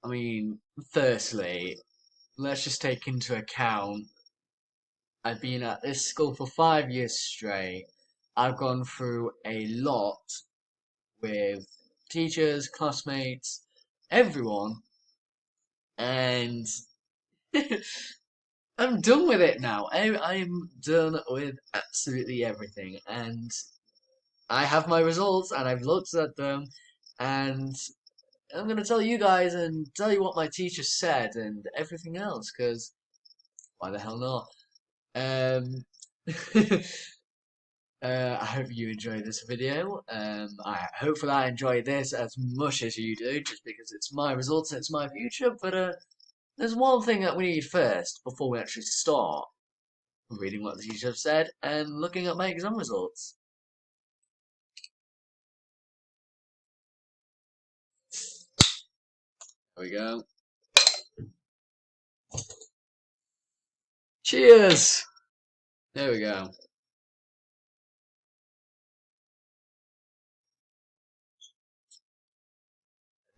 I mean, firstly, let's just take into account I've been at this school for 5 years straight. I've gone through a lot with teachers, classmates, everyone, and I'm done with it now. I'm done with absolutely everything, and I have my results, and I've looked at them, and I'm gonna tell you guys and tell you what my teacher said and everything else, because why the hell not? Um, I hope you enjoyed this video. Hopefully I enjoy this as much as you do, just because it's my results and it's my future. But there's one thing that we need first before we actually start reading what the teacher said and looking at my exam results. There we go. Cheers! There we go.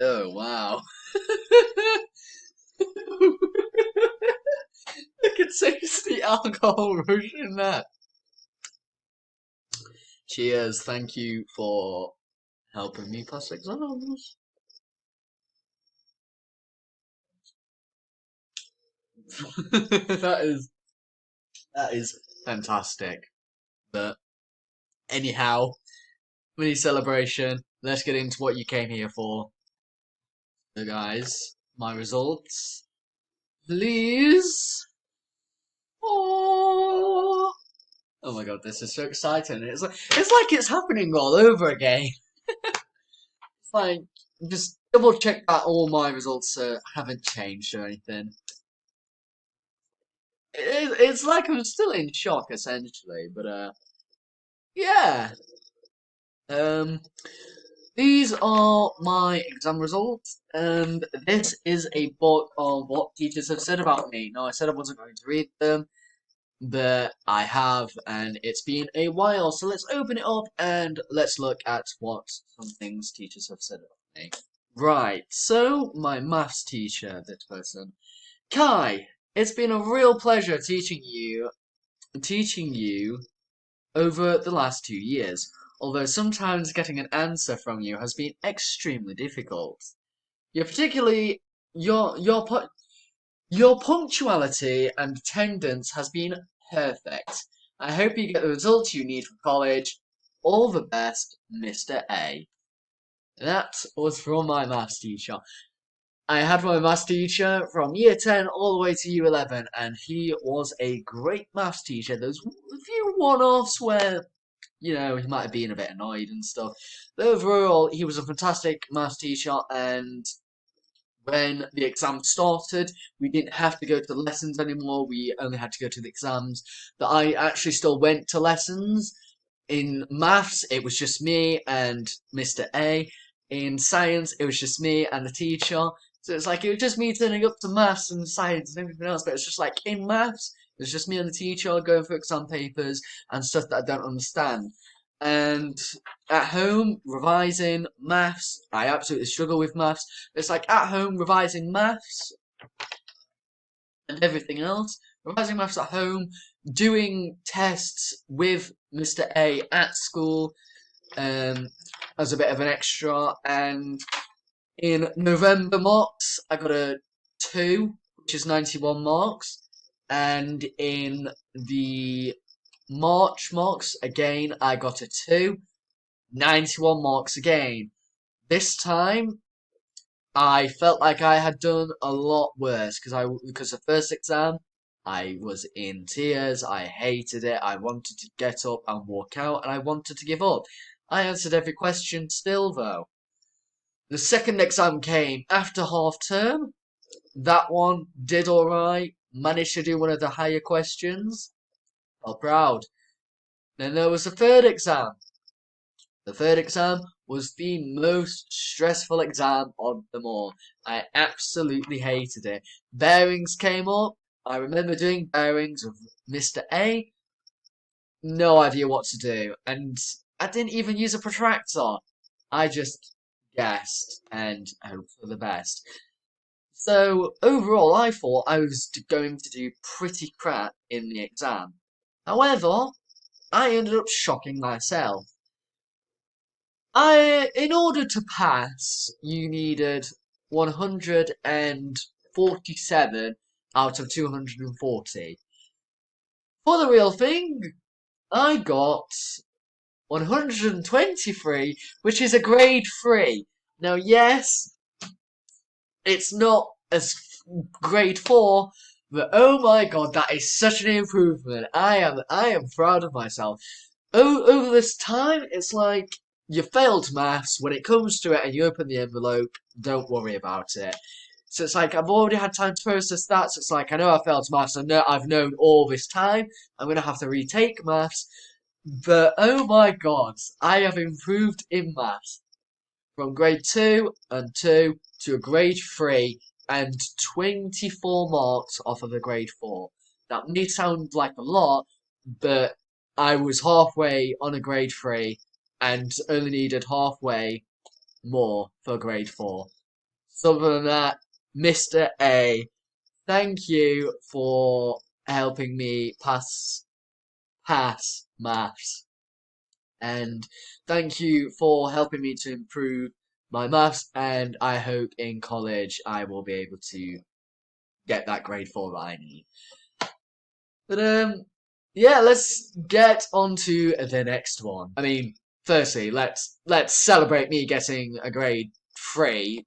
Oh, wow. I can taste the alcohol rush in that. Cheers, thank you for helping me pass exams. that is that is fantastic. But anyhow, mini celebration. Let's get into what you came here for. So guys, my results. Please. Oh, oh my god, this is so exciting. It's like it's happening all over again. It's like just double check that all my results haven't changed or anything. It's like I'm still in shock essentially, but yeah. Um, these are my exam results, and this is a book of what teachers have said about me. Now, I said I wasn't going to read them, but I have, and it's been a while. So let's open it up and let's look at what some things teachers have said about me. Right, so my maths teacher, this person. Kai, it's been a real pleasure teaching you over the last 2 years, although sometimes getting an answer from you has been extremely difficult. Your particularly your punctuality and attendance has been perfect. I hope you get the results you need for college. All the best, Mr. A. That was from my maths teacher. I had my maths teacher from year 10 all the way to year 11, and he was a great maths teacher. There's a few one offs where he might have been a bit annoyed and stuff. But overall, he was a fantastic maths teacher, and when the exam started, we didn't have to go to lessons anymore. We only had to go to the exams. But I actually still went to lessons. In maths, it was just me and Mr. A. In science, it was just me and the teacher. So it's like it was just me turning up to maths and science and everything else. But it's just like in maths, it was just me and the teacher going through exam papers and stuff that I don't understand. And at home, revising maths, I absolutely struggle with maths. It's like at home, revising maths and everything else. Revising maths at home, doing tests with Mr. A at school um, as a bit of an extra. And in November mocks, I got a 2, which is 91 marks. And in the March mocks, again, I got a 2, 91 marks again. This time, I felt like I had done a lot worse because the first exam I was in tears. I hated it. I wanted to get up and walk out, and I wanted to give up. I answered every question still though. The second exam came after half term. That one did alright. Managed to do one of the higher questions. Felt proud. Then there was the third exam. The third exam was the most stressful exam of them all. I absolutely hated it. Bearings came up. I remember doing bearings with Mr. A. No idea what to do. And I didn't even use a protractor. I just guessed and hoped for the best. So overall, I thought I was going to do pretty crap in the exam. However, I ended up shocking myself. In order to pass, you needed 147 out of 240. For the real thing, I got 123, which is a grade 3. Now, yes, it's not as grade 4, but oh my god, that is such an improvement. I am proud of myself. Over this time, it's like you failed maths. When it comes to it and you open the envelope, don't worry about it. So it's like I've already had time to process that. So it's like I know I failed maths. I know I've known all this time. I'm gonna have to retake maths. But oh my god, I have improved in maths from grade 2 and 2 to a grade 3 and 24 marks off of a grade 4. That may sound like a lot, but I was halfway on a grade 3 and only needed halfway more for grade 4. So other than that, Mr. A, thank you for helping me pass maths. And thank you for helping me to improve my maths, and I hope in college I will be able to get that grade 4 that I need. But yeah, let's get on to the next one. I mean, firstly, let's celebrate me getting a grade 3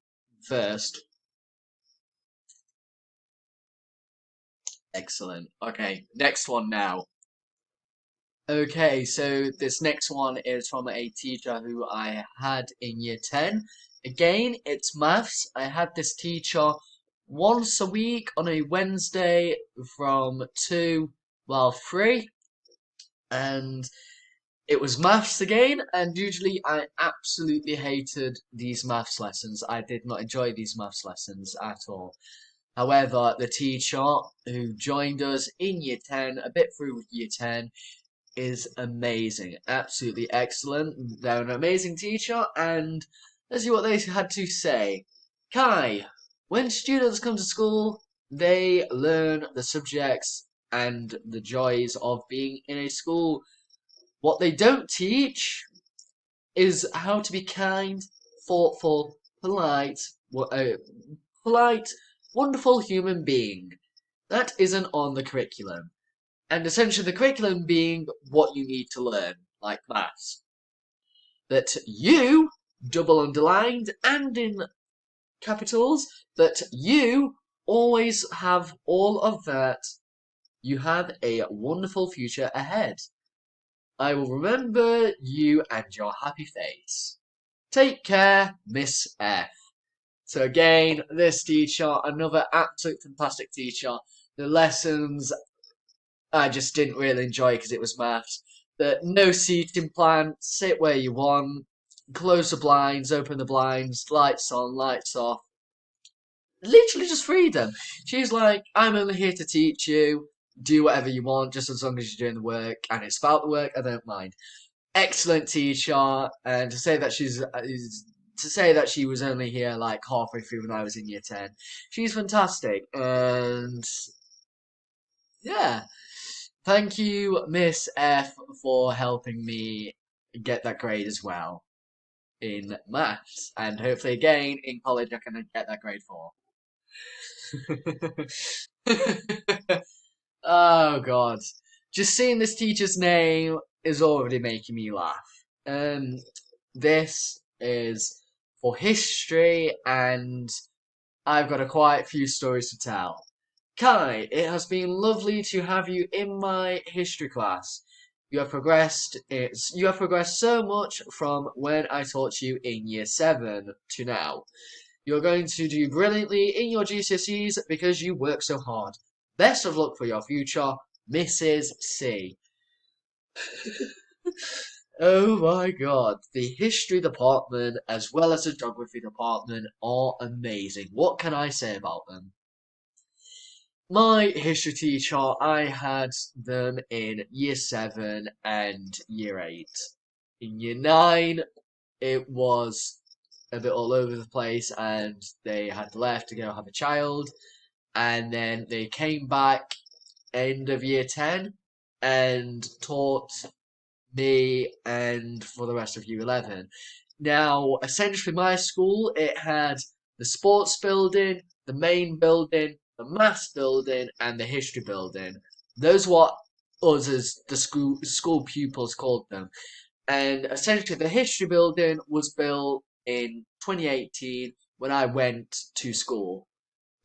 first. Excellent. Okay, next one now. Okay, so this next one is from a teacher who I had in year 10. Again, it's maths. I had this teacher once a week on a Wednesday from 3, and it was maths again, and usually I absolutely hated these maths lessons. I did not enjoy these maths lessons at all. However, the teacher who joined us in year 10, a bit through year 10, is amazing, absolutely excellent. They're an amazing teacher, and let's see what they had to say. Kai, when students come to school, they learn the subjects and the joys of being in a school. What they don't teach is how to be kind, thoughtful, polite, wonderful human being. That isn't on the curriculum. And essentially the curriculum being what you need to learn, like maths. That you, double underlined and in capitals, that you always have all of that. You have a wonderful future ahead. I will remember you and your happy face. Take care, Miss F. So again, this teacher, another absolute fantastic teacher. The lessons I just didn't really enjoy because it was maths. The no seating plan, sit where you want, close the blinds, open the blinds, lights on, lights off. Literally just freedom. She's like, I'm only here to teach you. Do whatever you want, just as long as you're doing the work, and it's about the work. I don't mind. Excellent teacher, and to say that she was only here like halfway through when I was in year 10, she's fantastic, and yeah. Thank you, Miss F, for helping me get that grade as well in maths. And hopefully again in college I can get that grade 4. Oh god. Just seeing this teacher's name is already making me laugh. This is for history, and I've got a quite few stories to tell. Kai, it has been lovely to have you in my history class. You have progressed so much from when I taught you in year 7 to now. You're going to do brilliantly in your GCSEs because you work so hard. Best of luck for your future, Mrs. C. Oh my god, the history department as well as the geography department are amazing. What can I say about them? My history teacher, I had them in year 7 and year 8. In year 9, it was a bit all over the place, and they had left to go have a child, and then they came back end of year 10 and taught me and for the rest of year 11. Now, essentially, my school, it had the sports building, the main building, the maths building, and the history building. Those were what us as the school pupils called them. And essentially, the history building was built in 2018 when I went to school.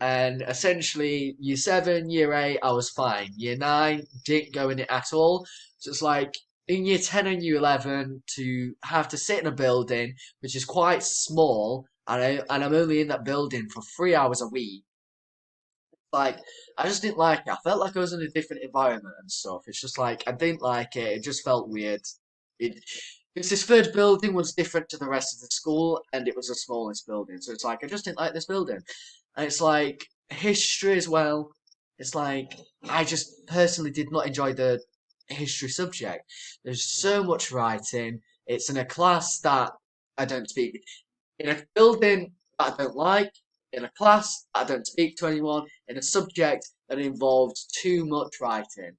And essentially, year 7, year 8, I was fine. Year 9, didn't go in it at all. So it's like in year 10 and year 11 to have to sit in a building which is quite small, and I'm only in that building for 3 hours a week. Like, I just didn't like it. I felt like I was in a different environment and stuff. It's just like, I didn't like it. It just felt weird. It, because this third building was different to the rest of the school, and it was the smallest building. So it's like, I just didn't like this building. And it's like, history as well. It's like, I just personally did not enjoy the history subject. There's so much writing. It's in a class that I don't speak. In a building that I don't like, in a class that I don't speak to anyone, in a subject that involves too much writing.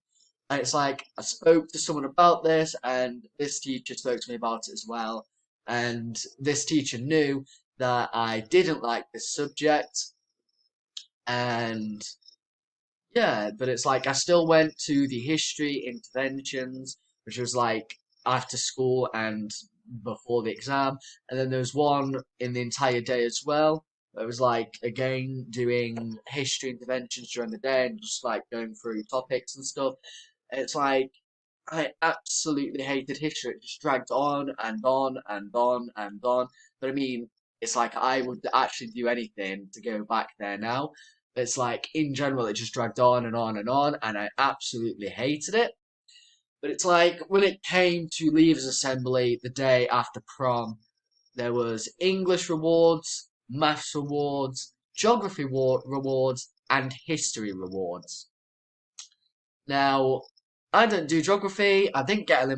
And it's like, I spoke to someone about this, and this teacher spoke to me about it as well. And this teacher knew that I didn't like this subject, and yeah, but it's like I still went to the history interventions, which was like after school and before the exam. And then there was one in the entire day as well. It was like again doing history interventions during the day and just like going through topics and stuff. It's like I absolutely hated history. It just dragged on and on and on and on. But I mean, it's like I would actually do anything to go back there now. It's like in general, it just dragged on and on and on, and I absolutely hated it. But it's like when it came to Leavers Assembly the day after prom, there was English rewards, maths rewards, geography rewards, and history rewards. Now, I don't do geography. I didn't get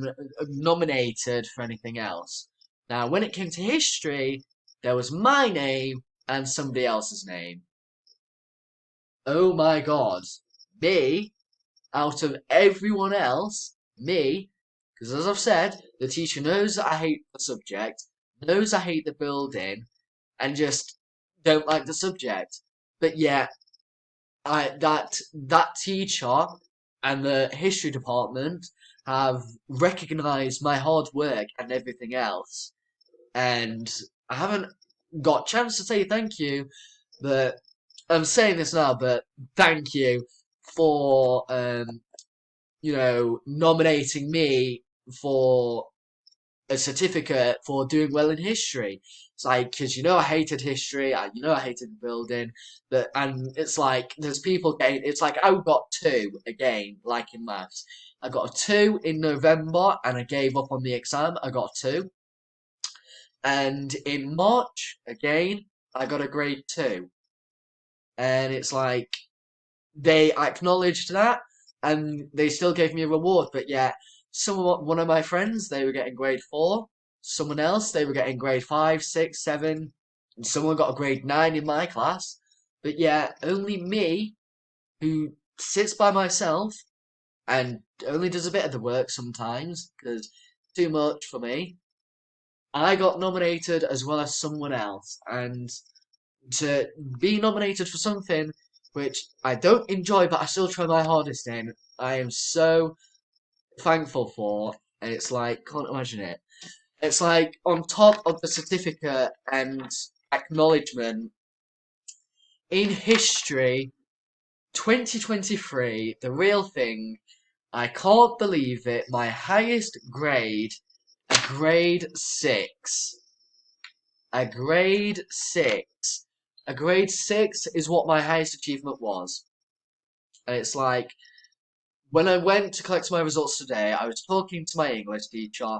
nominated for anything else. Now, when it came to history, there was my name and somebody else's name. Oh my God. Me, out of everyone else, me, because as I've said, the teacher knows that I hate the subject, knows I hate the building, and just don't like the subject. But yeah, that teacher and the history department have recognised my hard work and everything else. And I haven't got a chance to say thank you, but I'm saying this now, but thank you for nominating me for a certificate for doing well in history. It's like, because I hated history, I hated the building, and it's like, there's people getting, it's like, I got 2 again, like in maths. I got a 2 in November, and I gave up on the exam, I got a 2. And in March, again, I got a grade 2. And it's like, they acknowledged that, and they still gave me a reward, but yeah, one of my friends, they were getting grade 4, someone else, they were getting grade 5, 6, 7, and someone got a grade 9 in my class. But yeah, only me, who sits by myself and only does a bit of the work sometimes, because too much for me, I got nominated as well as someone else, and to be nominated for something which I don't enjoy, but I still try my hardest in, I am so thankful for, and it's like, can't imagine it. It's like on top of the certificate and acknowledgement in history 2023, the real thing, I can't believe it, my highest grade, a grade 6. A grade 6. A grade 6 is what my highest achievement was. And it's like, when I went to collect my results today, I was talking to my English teacher,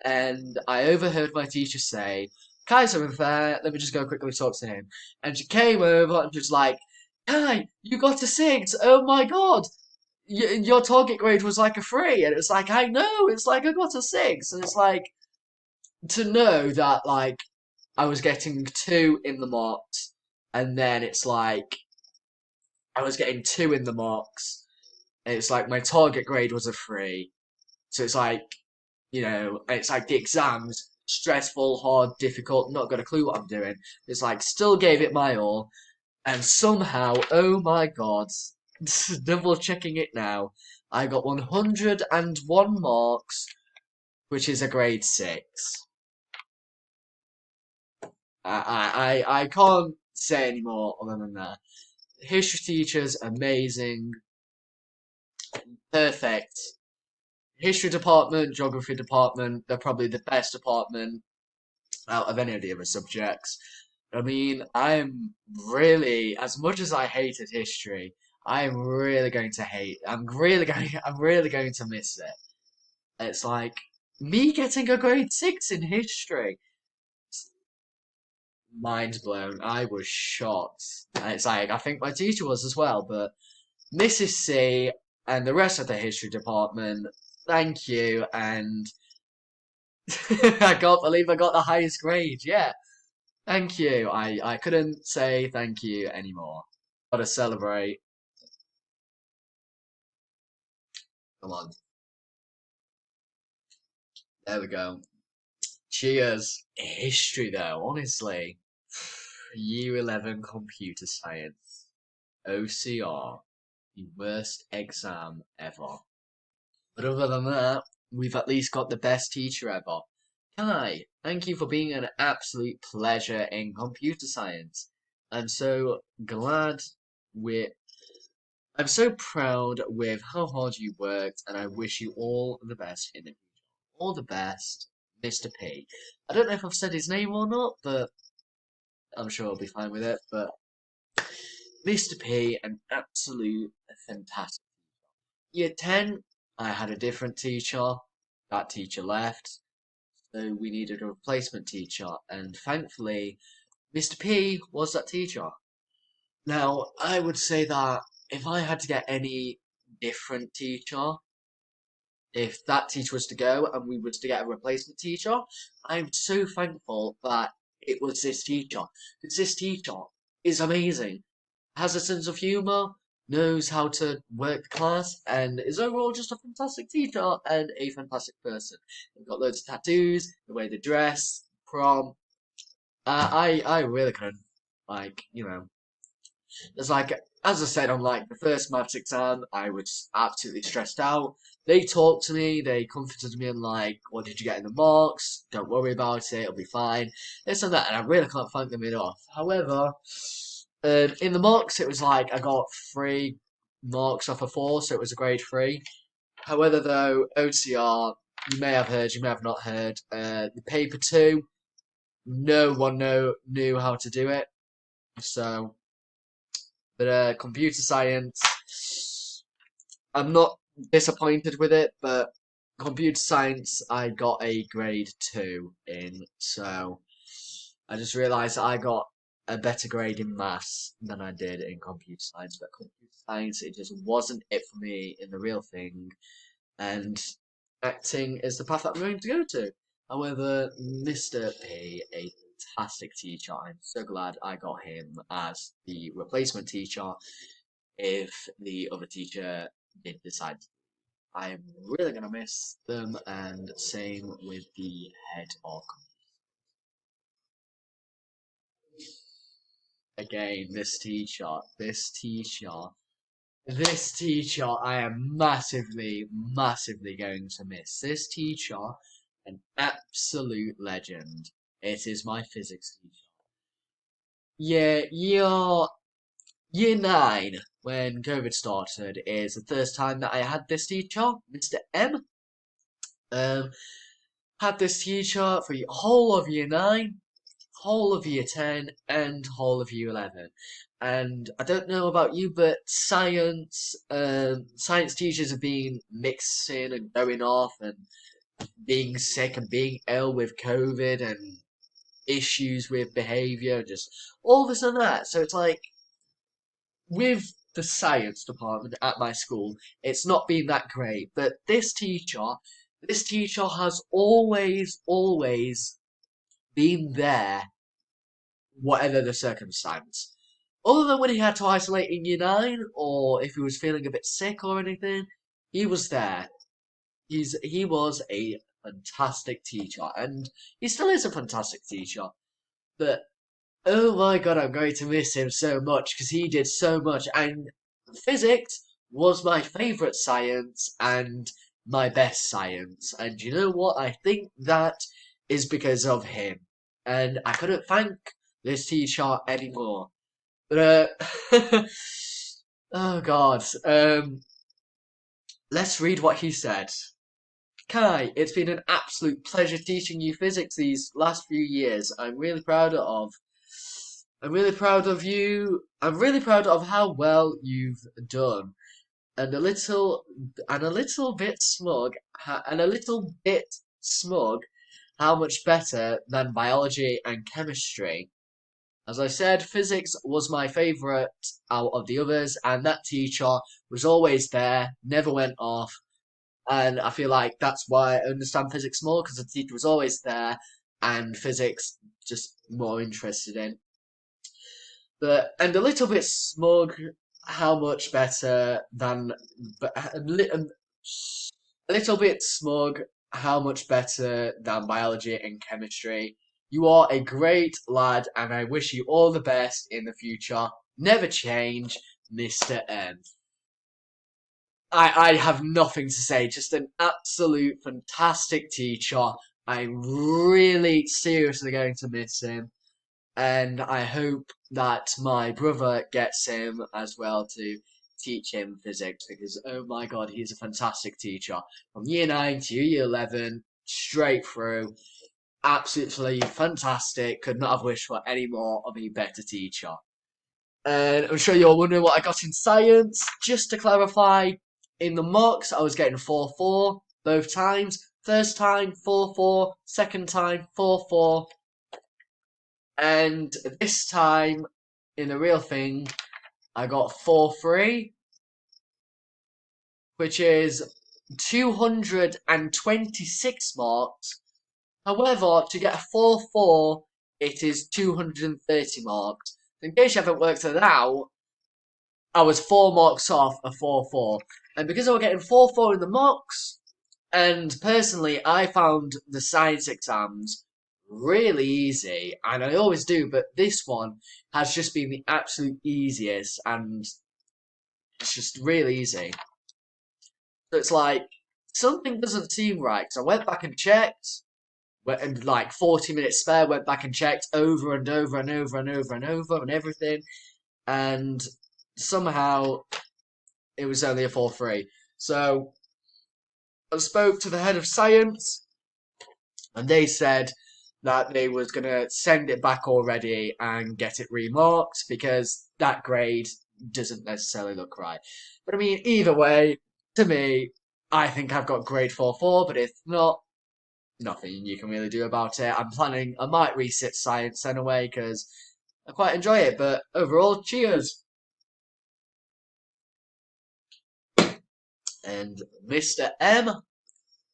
and I overheard my teacher say, Kaiser in there, let me just go quickly talk to him. And she came over and she was like, Kai, you got a 6, oh my God, your target grade was like a 3, and it's like, I know, it's like I got a 6, and it's like, to know that, like, I was getting 2 in the mocks, and then it's like I was getting 2 in the mocks. And it's like my target grade was a 3. So it's like, it's like the exams, stressful, hard, difficult, not got a clue what I'm doing. It's like, still gave it my all, and somehow, oh my god, double checking it now, I got 101 marks, which is a grade 6. I can't say any more other than that. History teachers, amazing, perfect. History department, geography department, they're probably the best department out of any of the other subjects. I mean, I'm really, as much as I hated history, I'm really going to hate. I'm really going to miss it. It's like me getting a grade 6 in history. Mind blown. I was shocked. And it's like I think my teacher was as well, but Mrs. C and the rest of the history department, thank you, and I can't believe I got the highest grade. Yeah, thank you. I couldn't say thank you anymore. Gotta celebrate. Come on. There we go. Cheers. History though, honestly. Year 11 computer science. OCR. The worst exam ever. But other than that, we've at least got the best teacher ever. Kai, thank you for being an absolute pleasure in computer science. I'm so glad we're I'm so proud with how hard you worked, and I wish you all the best in the future. All the best, Mr. P. I don't know if I've said his name or not, but I'm sure I'll be fine with it. But Mr. P, an absolute fantastic. Year 10, I had a different teacher. That teacher left, so we needed a replacement teacher, and thankfully, Mr. P was that teacher. Now, I would say that if I had to get any different teacher, if that teacher was to go and we was to get a replacement teacher, I'm so thankful that it was this teacher. Because this teacher is amazing. Has a sense of humour, knows how to work the class, and is overall just a fantastic teacher and a fantastic person. They've got loads of tattoos, the way they dress, prom. I really couldn't, it's like, as I said on like the first maths exam, I was absolutely stressed out. They talked to me, they comforted me and like, what did you get in the marks? Don't worry about it, it'll be fine. This and that, and I really can't thank them enough. However, in the marks, it was like I got 3 marks off of 4, so it was a grade 3. However, though, OCR, you may have heard, you may have not heard, the paper 2, no one knew how to do it. So, but computer science, I'm not disappointed with it, but computer science, I got a grade 2 in, so I just realised I got a better grade in maths than I did in computer science, but computer science, it just wasn't it for me in the real thing, and acting is the path that I'm going to go to. However, Mr. P, a fantastic teacher, I'm so glad I got him as the replacement teacher if the other teacher did decide to. I'm really going to miss them, and same with the head of. Again, this teacher, I am massively, massively going to miss. This teacher, an absolute legend. It is my physics teacher. Yeah, year 9, when COVID started, is the first time that I had this teacher, Mr. M. Um, had this teacher for the whole of year 9, whole of year 10, and whole of year 11. And I don't know about you, but science teachers have been mixing and going off and being sick and being ill with COVID and issues with behaviour, just all this and that. So it's like, with the science department at my school, it's not been that great. But this teacher has always been there whatever the circumstance. Other than when he had to isolate in year 9, or if he was feeling a bit sick or anything, he was there. He was a fantastic teacher, and he still is a fantastic teacher. But oh my god, I'm going to miss him so much because he did so much. And physics was my favourite science and my best science. And you know what? I think that is because of him. And I couldn't thank this teacher anymore. But, oh god. Let's read what he said. Kai, it's been an absolute pleasure teaching you physics these last few years. I'm really proud of you. I'm really proud of how well you've done. And a little bit smug, how much better than biology and chemistry. As I said, physics was my favourite out of the others, and that teacher was always there, never went off. And I feel like that's why I understand physics more, because the teacher was always there, and physics just more interested in. And a little bit smug, how much better than, but a little bit smug, how much better than biology and chemistry. You are a great lad, and I wish you all the best in the future. Never change, Mr. M. I have nothing to say, just an absolute fantastic teacher. I'm really seriously going to miss him, and I hope that my brother gets him as well to teach him physics, because oh my god, he's a fantastic teacher. From year 9 to year 11, straight through, absolutely fantastic. Could not have wished for any more of a better teacher. And I'm sure you're wondering what I got in science. Just to clarify, in the mocks, I was getting 4-4 both times. First time, 4-4. Second time, 4-4. And this time, in the real thing, I got 4-3, which is 226 marks. However, to get a 4-4, it is 230 marks. In case you haven't worked it out, I was 4 marks off a 4-4. And because I was getting 4-4 in the mocks, and personally, I found the science exams really easy, and I always do, but this one has just been the absolute easiest, and it's just really easy. So it's like, something doesn't seem right, so I went back and checked, and like 40 minutes spare, went back and checked over and over and over and over and over and everything, and somehow it was only a 4-3. So I spoke to the head of science, and they said that they was going to send it back already and get it remarked, because that grade doesn't necessarily look right. But I mean, either way, to me, I think I've got grade 4-4, but if not, nothing you can really do about it. I might resit science anyway, because I quite enjoy it, but overall, cheers! And Mr. M,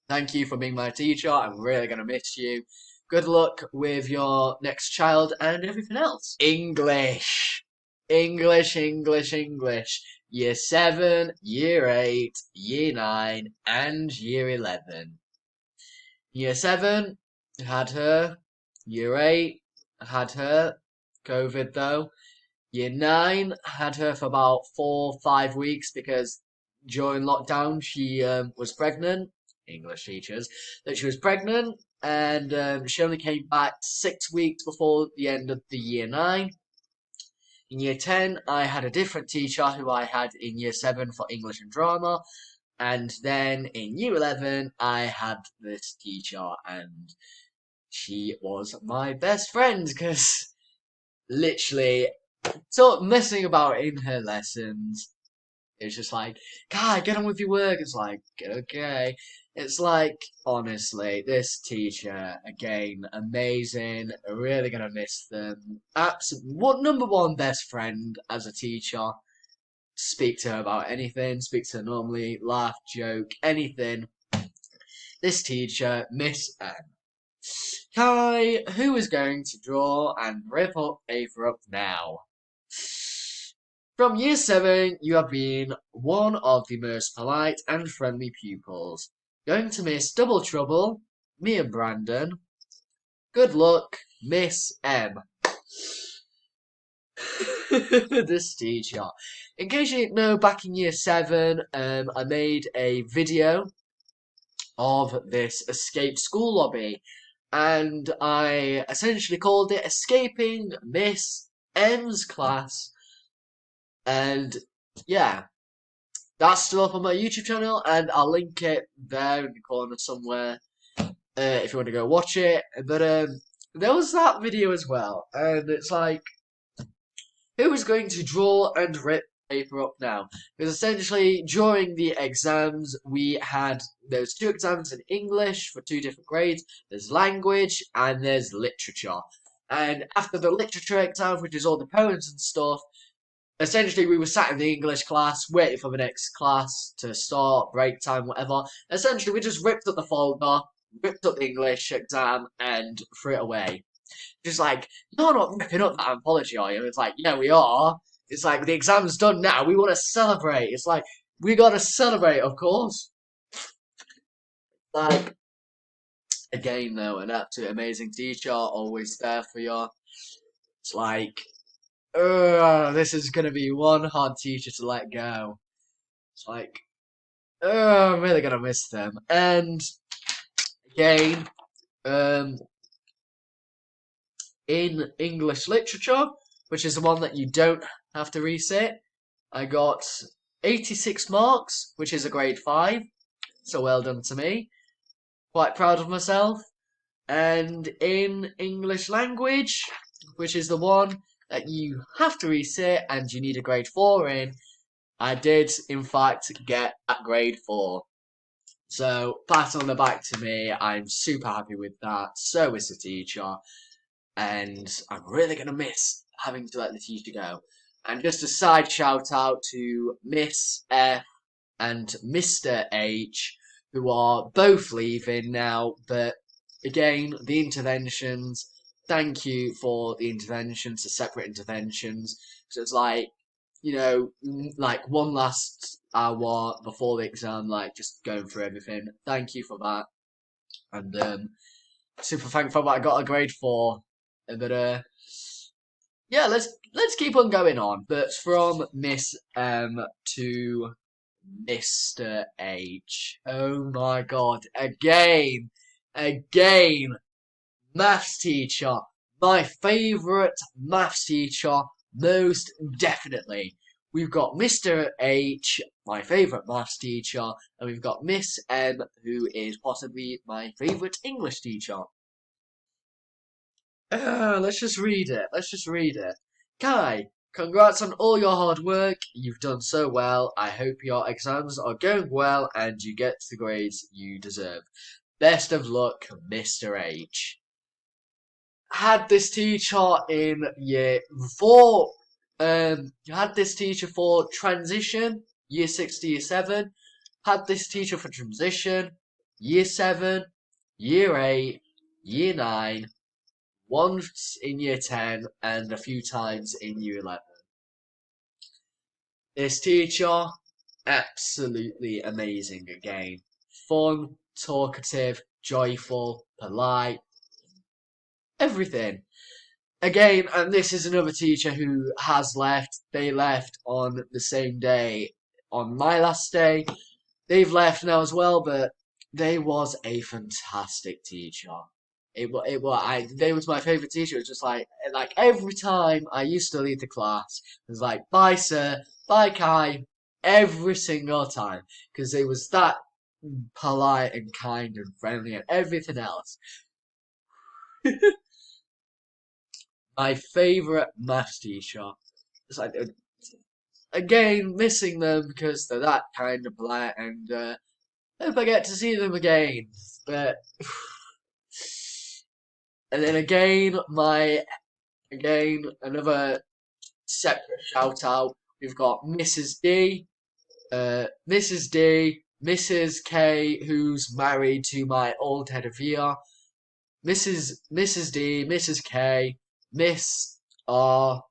thank you for being my teacher. I'm really going to miss you. Good luck with your next child and everything else. English. English, English, English. Year 7, Year 8, Year 9, and Year 11. Year 7 had her. Year 8 had her. COVID though. Year 9 had her for about 4-5 weeks because during lockdown she was pregnant. English teachers, that she was pregnant, and she only came back 6 weeks before the end of the year 9. In year 10, I had a different teacher who I had in year 7 for English and drama, and then in year 11, I had this teacher, and she was my best friend, because literally, so messing about in her lessons. It's just like, God, get on with your work. It's like, okay. It's like, honestly, this teacher, again, amazing. Really gonna miss them. What number one best friend as a teacher? Speak to her about anything. Speak to her normally. Laugh, joke, anything. This teacher, Miss M. Kai, who is going to draw and rip up paper up now? From year 7, you have been one of the most polite and friendly pupils. Going to miss double trouble, me and Brandon. Good luck, Miss M. This teacher. In case you didn't know, back in year 7, I made a video of this escaped school lobby, and I essentially called it Escaping Miss M's Class. And yeah, that's still up on my YouTube channel, and I'll link it there in the corner somewhere if you want to go watch it. But there was that video as well, and it's like, who is going to draw and rip paper up now? Because essentially, during the exams, there's 2 exams in English for 2 different grades. There's language and there's literature. And after the literature exam, which is all the poems and stuff, essentially we were sat in the English class, waiting for the next class to start, break time, whatever. Essentially, we just ripped up the folder, ripped up the English exam, and threw it away. Just like, you're not ripping up that anthology, are you? It's like, yeah, we are. It's like, the exam's done now. We want to celebrate. It's like, we got to celebrate, of course. Like, again, though, an absolute amazing teacher, always there for you. It's like, this is going to be one hard teacher to let go. It's like, I'm really going to miss them. And, again, in English literature, which is the one that you don't have to resit, I got 86 marks, which is a grade 5, so well done to me. Quite proud of myself. And in English language, which is the one that you have to resit and you need a grade 4 in, I did in fact get that grade 4. So pat on the back to me, I'm super happy with that, so is the teacher. And I'm really going to miss having to let the teacher go. And just a side shout out to Miss F and Mr. H, who are both leaving now. But again, the interventions, thank you for the interventions, the separate interventions. So it's like, you know, like one last hour before the exam, like just going through everything. Thank you for that. And super thankful that I got a grade 4. But yeah, let's keep on going on. But from Miss M to Mr. H. Oh my god, again, maths teacher. My favourite maths teacher, most definitely. We've got Mr. H, my favourite maths teacher, and we've got Miss M, who is possibly my favourite English teacher. Let's just read it. Kai, congrats on all your hard work. You've done so well. I hope your exams are going well and you get the grades you deserve. Best of luck, Mr. H. Had this teacher in year 4. Had this teacher for transition, year 6 to year 7. Had this teacher for transition, year 7, year 8, year 9. Once in year 10 and a few times in year 11. This teacher, absolutely amazing again. Fun, talkative, joyful, polite, everything. Again, and this is another teacher who has left. They left on the same day, on my last day. They've left now as well, but they was a fantastic teacher. They was my favourite teacher. It was just like every time I used to leave the class, it was like, bye sir, bye Kai, every single time. Because they was that polite and kind and friendly and everything else. My favourite maths teacher. It's like, again, missing them because they're that kind of polite, and hope I get to see them again. But and then again, another separate shout out. We've got Mrs. D, Mrs. K, who's married to my old head of year. Mrs. D, Mrs. K, Miss R,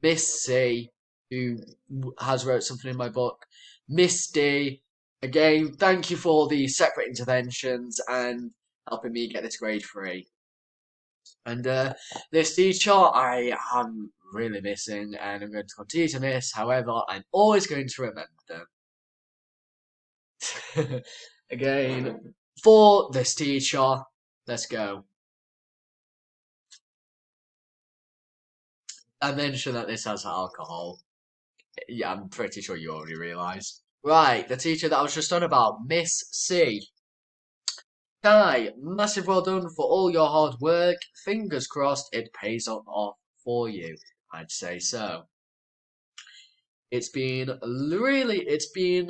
Miss C, who has wrote something in my book, Miss D. Again, thank you for all the separate interventions and helping me get this grade 3. And this teacher I am really missing and I'm going to continue to miss. However, I'm always going to remember them. Again, for this teacher, let's go. I mentioned that this has alcohol. Yeah, I'm pretty sure you already realised. Right, the teacher that I was just on about, Miss C. Kai, massive well done for all your hard work. Fingers crossed it pays off for you. I'd say so. It's been really, it's been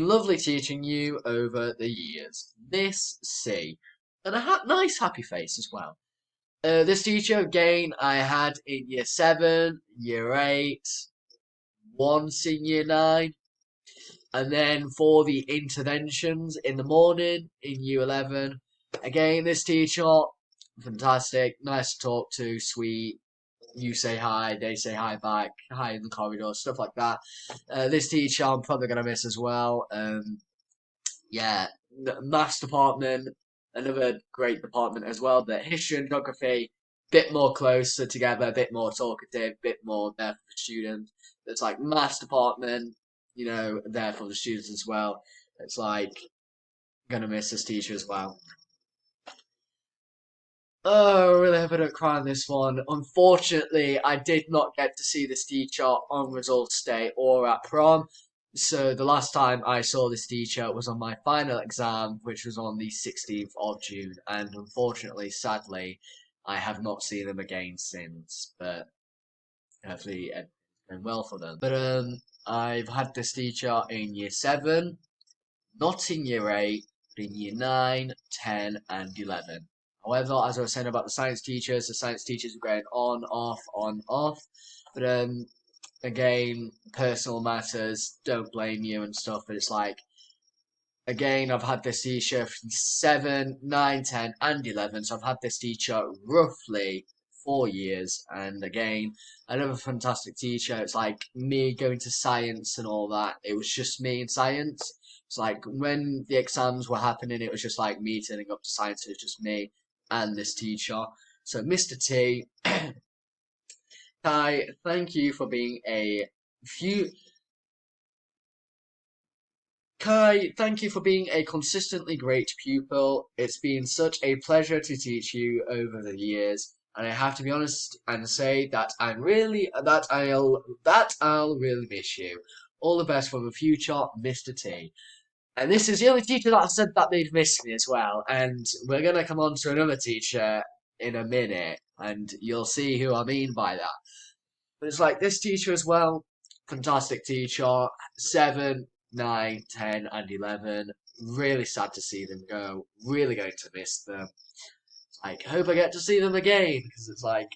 lovely teaching you over the years. Miss C. And a nice happy face as well. This teacher, again, I had in year 7, year 8, once in year 9. And then for the interventions in the morning in year 11, again, this teacher, fantastic, nice to talk to, sweet. You say hi, they say hi back, hi in the corridor, stuff like that. This teacher I'm probably going to miss as well. Yeah, maths department, another great department as well. But history and geography, bit more closer together, a bit more talkative, bit more there for the students. It's like maths department, there for the students as well. It's like gonna miss this teacher as well. Oh, I really hope I don't cry on this one. Unfortunately, I did not get to see this teacher on results day or at prom. So the last time I saw this teacher was on my final exam, which was on the 16th of June. And unfortunately, sadly, I have not seen them again since. But hopefully it's going well for them. But I've had this teacher in year 7, not in year 8, but in year 9, 10, and 11. However, as I was saying about the science teachers were going on, off, on, off. But again, personal matters, don't blame you and stuff. But it's like, again, I've had this teacher from 7, 9, 10, and 11. So I've had this teacher roughly 4 years. And again, another fantastic teacher. It's like me going to science and all that. It was just me in science. It's like when the exams were happening, it was just like me turning up to science. It was just me and this teacher. So, Mr. T, Kai, thank you for being a few. Kai, thank you for being a consistently great pupil. It's been such a pleasure to teach you over the years, and I have to be honest and say that I'll really miss you. All the best for the future, Mr. T. And this is the only teacher that said that they'd miss me as well. And we're gonna come on to another teacher in a minute, and you'll see who I mean by that. But it's like this teacher as well, fantastic teacher. 7, 9, 10, and 11. Really sad to see them go. Really going to miss them. Like, hope I get to see them again because it's like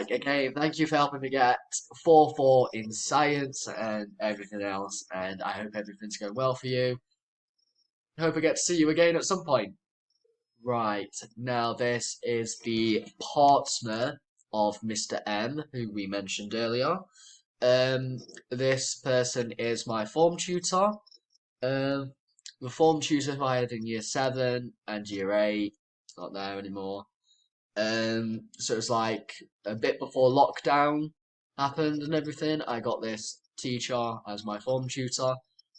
again, thank you for helping me get 4-4 in science and everything else. And I hope everything's going well for you. Hope I get to see you again at some point. Right, now this is the partner of Mr. M, who we mentioned earlier. This person is my form tutor. Um, the form tutor who I had in year 7 and year 8, it's not there anymore. So it's like a bit before lockdown happened and everything. I got this teacher as my form tutor.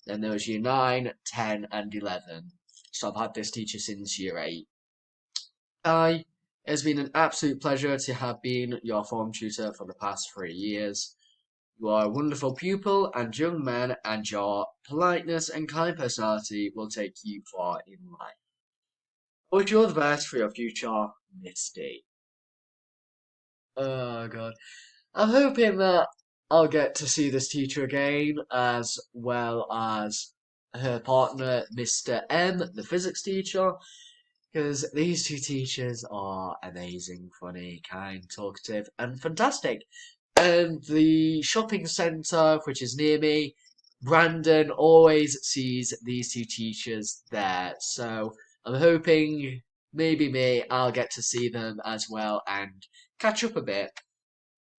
Then there was year 9, 10, and 11. So I've had this teacher since year 8. Hi, it's been an absolute pleasure to have been your form tutor for the past 3 years. You are a wonderful pupil and young man, and your politeness and kind personality will take you far in life. I wish you all the best for your future, Misty. Oh god. I'm hoping that I'll get to see this teacher again, as well as her partner, Mr. M, the physics teacher, because these two teachers are amazing, funny, kind, talkative, and fantastic. And the shopping centre, which is near me, Brandon always sees these two teachers there. So I'm hoping maybe I'll get to see them as well and catch up a bit.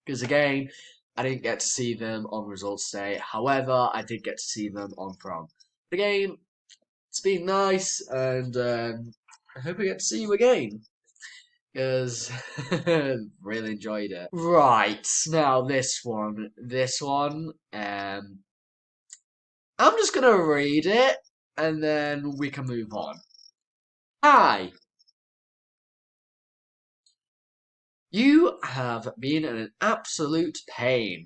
Because again, I didn't get to see them on results day. However, I did get to see them on prom. But again, it's been nice, and I hope I get to see you again. Because really enjoyed it. Right, now this one. I'm just gonna read it, and then we can move on. Hi! You have been an absolute pain.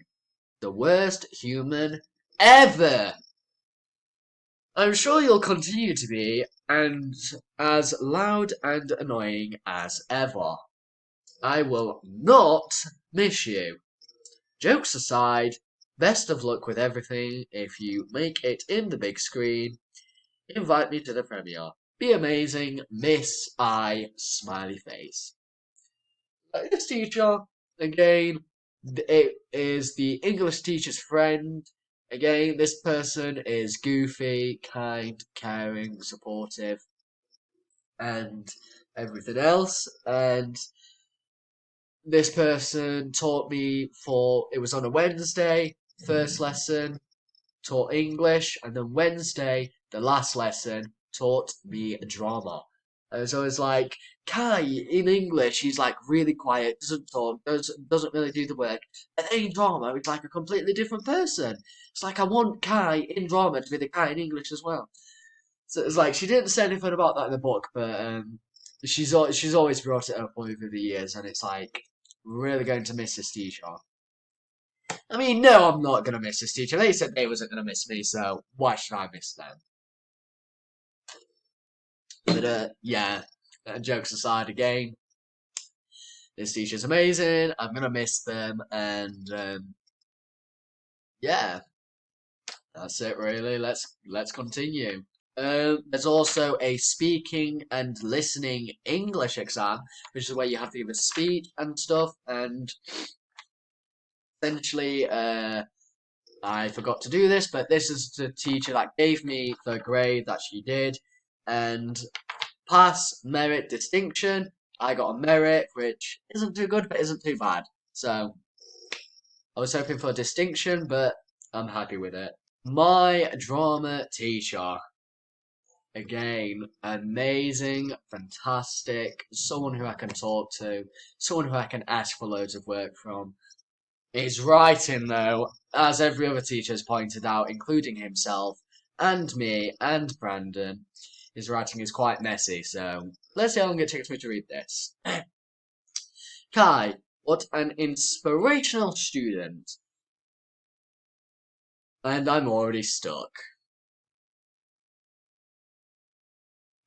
The worst human ever! I'm sure you'll continue to be, and as loud and annoying as ever. I will not miss you. Jokes aside, best of luck with everything. If you make it in the big screen, invite me to the premiere. Be amazing, Miss I, smiley face. This teacher, again, it is the English teacher's friend. Again, this person is goofy, kind, caring, supportive, and everything else. And this person taught me it was on a Wednesday, first lesson, taught English, and then Wednesday, the last lesson, taught me drama. So it's like, Kai in English, he's like really quiet, doesn't talk, doesn't really do the work. And then in drama, it's like a completely different person. It's like I want Kai in drama to be the Kai in English as well. So it's like she didn't say anything about that in the book, but she's always brought it up over the years, and it's like really going to miss this teacher. I mean, no, I'm not gonna miss this teacher. They said they wasn't gonna miss me, so why should I miss them? But yeah, jokes aside, again, this teacher's amazing. I'm gonna miss them, and yeah, that's it really. Let's continue. There's also a speaking and listening English exam, which is where you have to give a speech and stuff. And essentially, I forgot to do this, but this is the teacher that gave me the grade that she did, and pass, merit, distinction. I got a merit, which isn't too good, but isn't too bad. So I was hoping for a distinction, but I'm happy with it. My drama teacher. Again, amazing, fantastic, someone who I can talk to, someone who I can ask for loads of work from. His writing, though, as every other teacher has pointed out, including himself, and me, and Brandon, his writing is quite messy, so let's see how long it takes me to read this. Kai, what an inspirational student. And I'm already stuck.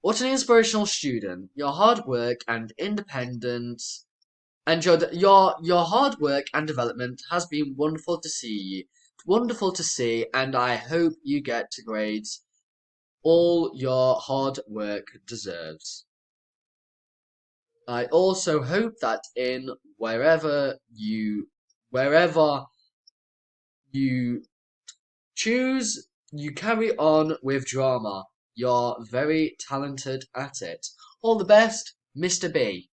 What an inspirational student. Your hard work and independence and your hard work and development has been wonderful to see. Wonderful to see, and I hope you get to grades all your hard work deserves. I also hope that in wherever you choose, you carry on with drama. You're very talented at it. All the best, Mr. B.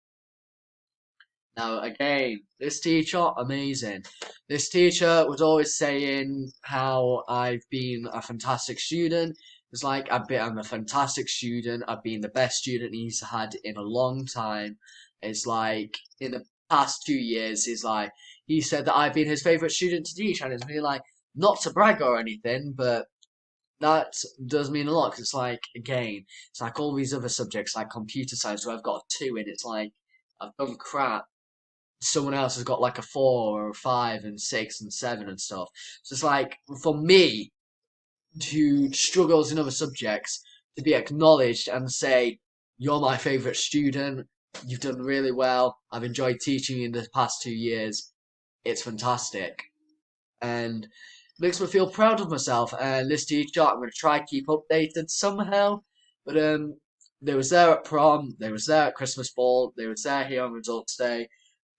Now, again, this teacher, amazing. This teacher was always saying how I've been a fantastic student. It's like, I'm a fantastic student. I've been the best student he's had in a long time. It's like, in the past 2 years, he said that I've been his favourite student to teach. And it's really like, not to brag or anything, but that does mean a lot. Because it's like, again, it's like all these other subjects, like computer science, where I've got a 2 in. It's like, I've done crap. Someone else has got like a 4 or a 5 and 6 and 7 and stuff. So it's like, for me, who struggles in other subjects, to be acknowledged and say, you're my favourite student, you've done really well, I've enjoyed teaching you in the past 2 years, it's fantastic. And makes me feel proud of myself. And this teacher, I'm going to try to keep updated somehow. But they was there at prom, they was there at Christmas ball, they was there here on results day.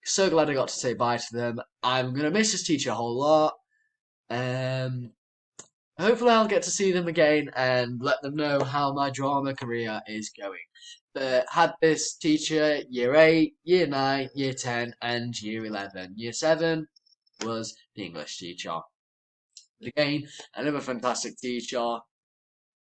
So glad I got to say bye to them. I'm gonna miss this teacher a whole lot. Um, hopefully I'll get to see them again and let them know how my drama career is going. But had this teacher year 8, year 9, year 10, and year 11. Year 7 was the English teacher. But again, another fantastic teacher.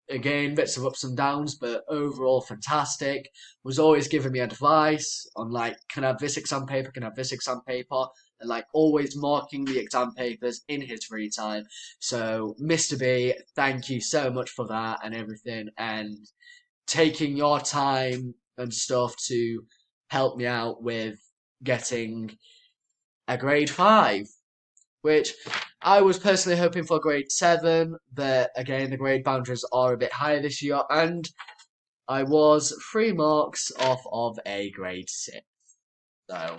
Again, bits of ups and downs, but overall fantastic. Was always giving me advice on like, can I have this exam paper, can I have this exam paper, and like always marking the exam papers in his free time. So, Mr. B, thank you so much for that and everything, and taking your time and stuff to help me out with getting a grade 5, which I was personally hoping for grade 7, but again, the grade boundaries are a bit higher this year, and I was 3 marks off of a grade 6. So,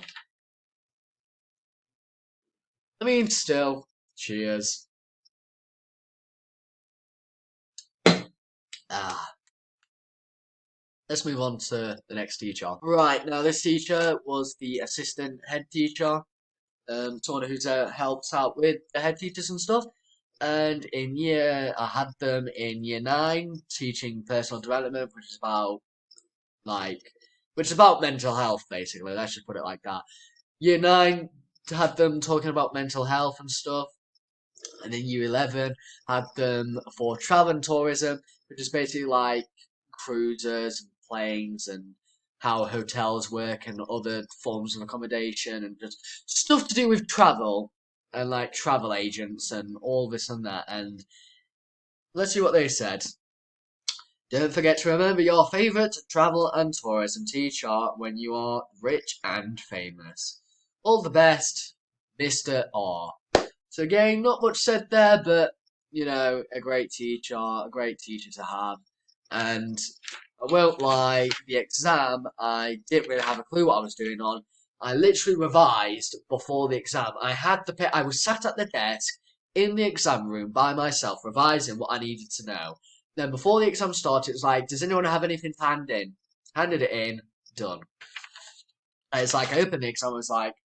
I mean, still, cheers. Ah, let's move on to the next teacher. Right, now this teacher was the assistant head teacher, someone who's helps out with the head teachers and stuff. And I had them in year 9, teaching personal development, like, which is about mental health, basically. Let's just put it like that. Year 9 had them talking about mental health and stuff. And then year 11 had them for travel and tourism, which is basically like cruises and planes and how hotels work and other forms of accommodation and just stuff to do with travel and like travel agents and all this and that. And let's see what they said. Don't forget to remember your favourite travel and tourism teacher when you are rich and famous. All the best, Mr. R. So again, not much said there, but you know, a great teacher to have. And I won't lie, the exam, I didn't really have a clue what I was doing on. I literally revised before the exam. I was sat at the desk in the exam room by myself, revising what I needed to know. Then before the exam started, it was like, does anyone have anything to hand in? Handed it in, done. And it's like, I opened the exam, I was like,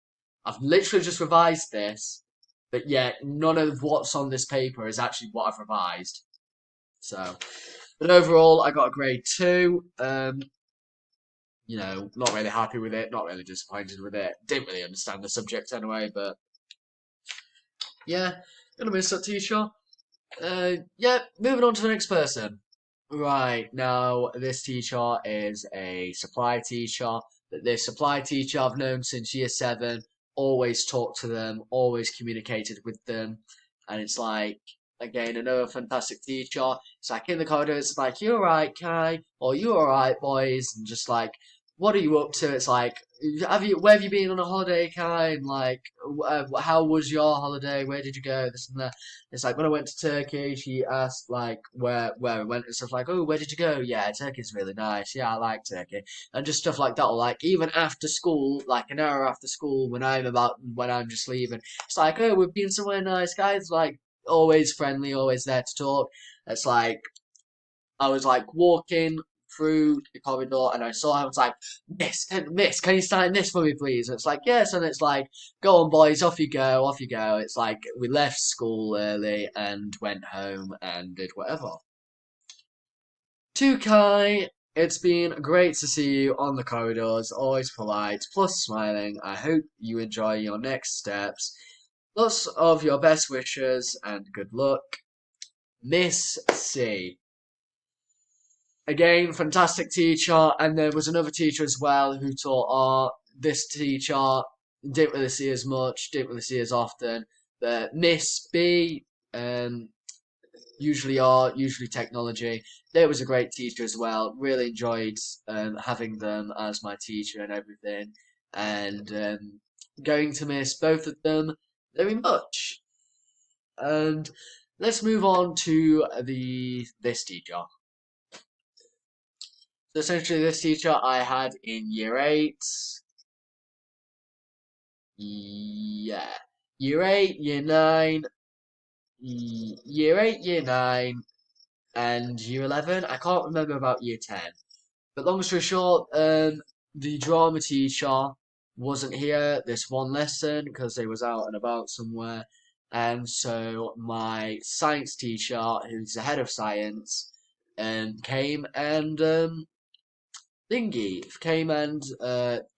I've literally just revised this, but yet none of what's on this paper is actually what I've revised. So, but overall, I got a grade 2. Not really happy with it, not really disappointed with it. Didn't really understand the subject anyway, but yeah, gonna miss that teacher. Yeah, moving on to the next person. Right, now this teacher is a supply teacher. This supply teacher I've known since year 7, always talked to them, always communicated with them. And it's like, again, another fantastic teacher. It's like in the corridor, it's like, you alright, Kai? Or you alright, boys? And just like, what are you up to? It's like, where have you been on a holiday, Kai? And like, how was your holiday? Where did you go? This and that. It's like when I went to Turkey, she asked like where I went and stuff like, oh, where did you go? Yeah, Turkey's really nice. Yeah, I like Turkey. And just stuff like that. Or like even after school, like an hour after school when I'm just leaving. It's like, oh, we've been somewhere nice, guys. Like always friendly, always there to talk. It's like I was like walking through the corridor and I saw her. I was like, Miss, can you sign this for me, please? And it's like, yes. And it's like, go on, boys, off you go, off you go. It's like we left school early and went home and did whatever. To Kai, it's been great to see you on the corridors, always polite, plus smiling. I hope you enjoy your next steps. Lots of your best wishes and good luck. Miss C. Again, fantastic teacher, and there was another teacher as well who taught art. This teacher didn't really see as much, didn't really see as often. But Miss B, usually art, usually technology. There was a great teacher as well. Really enjoyed having them as my teacher and everything, and going to miss both of them very much. And let's move on to this teacher. So essentially, this teacher I had in year 8. Yeah. Year 8, year 9, year 8, year 9, and year 11. I can't remember about year 10. But long story short, the drama teacher wasn't here this one lesson because they was out and about somewhere. And so my science teacher, who's the head of science, came and